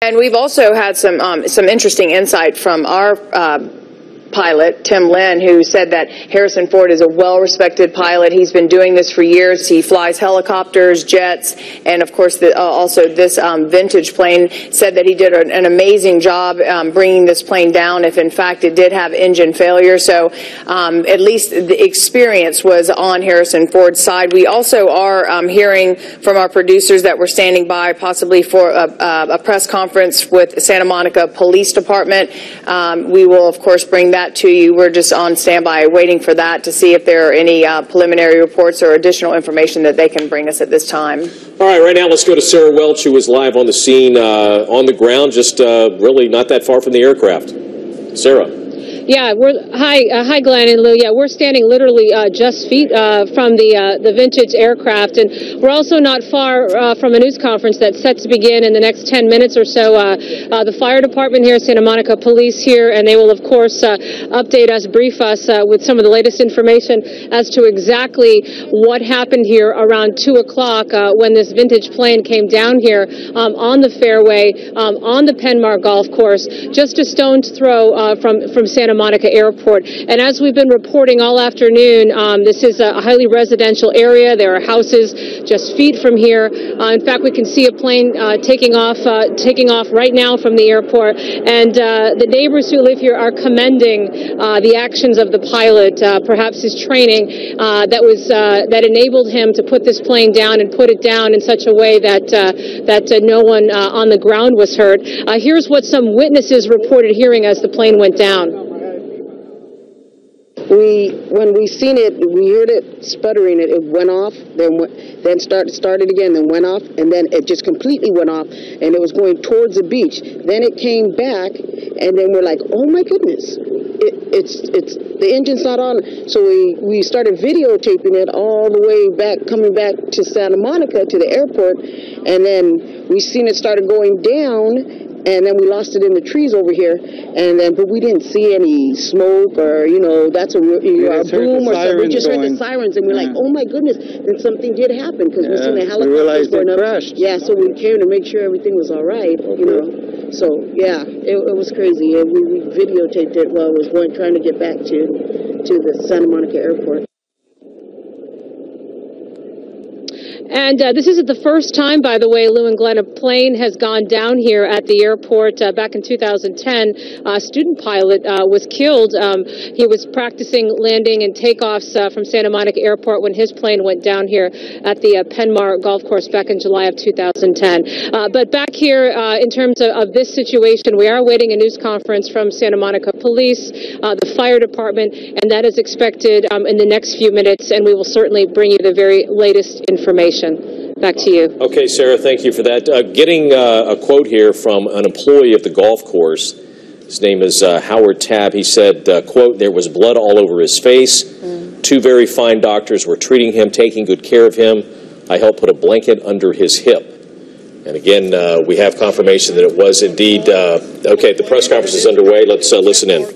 And we've also had some interesting insight from our pilot, Tim Lynn, who said that Harrison Ford is a well-respected pilot. He's been doing this for years. He flies helicopters, jets, and of course also this vintage plane. Said that he did an amazing job bringing this plane down if in fact it did have engine failure. So at least the experience was on Harrison Ford's side. We also are hearing from our producers that we're standing by possibly for a press conference with Santa Monica Police Department. We will of course bring that to you. We're just on standby waiting for that to see if there are any preliminary reports or additional information that they can bring us at this time. All right now let's go to Sarah Welch, who was live on the scene on the ground, just really not that far from the aircraft. Sarah. Yeah, hi Glenn and Lou. Yeah, we're standing literally just feet from the vintage aircraft, and we're also not far from a news conference that's set to begin in the next 10 minutes or so. The fire department here, Santa Monica Police here, and they will of course update us, brief us with some of the latest information as to exactly what happened here around 2 o'clock when this vintage plane came down here on the fairway on the Penmar Golf Course, just a stone's throw from Santa Monica Airport. And as we've been reporting all afternoon, this is a highly residential area. There are houses just feet from here. In fact, we can see a plane taking off right now from the airport. And the neighbors who live here are commending the actions of the pilot, perhaps his training that enabled him to put this plane down and put it down in such a way that no one on the ground was hurt. Here's what some witnesses reported hearing as the plane went down. When we seen it, we heard it sputtering. It went off, then started again, then went off, and then it just completely went off, and it was going towards the beach. Then it came back, and then we're like, oh my goodness, it's the engine's not on. So we started videotaping it all the way back, coming back to Santa Monica to the airport, and then we seen it started going down. And then we lost it in the trees over here, but we didn't see any smoke or, that's a boom or something. We just heard the sirens, and we're like, oh my goodness, then something did happen, because we seen the helicopters going up. Crashed. Yeah, so we came to make sure everything was all right, So, yeah, it was crazy. And we videotaped it while I was trying to get back to the Santa Monica Airport. And this isn't the first time, by the way, Lou and Glenn, a plane has gone down here at the airport. Back in 2010, a student pilot was killed. He was practicing landing and takeoffs from Santa Monica Airport when his plane went down here at the Penmar Golf Course back in July of 2010. But back here, in terms of this situation, we are awaiting a news conference from Santa Monica Police, the fire department, and that is expected in the next few minutes, and we will certainly bring you the very latest information. Back to you. Okay, Sarah, thank you for that. Getting a quote here from an employee of the golf course. His name is Howard Tabb. He said, quote, there was blood all over his face. 2 very fine doctors were treating him, taking good care of him. I helped put a blanket under his hip. And again, we have confirmation that it was indeed, okay, the press conference is underway. Let's listen in.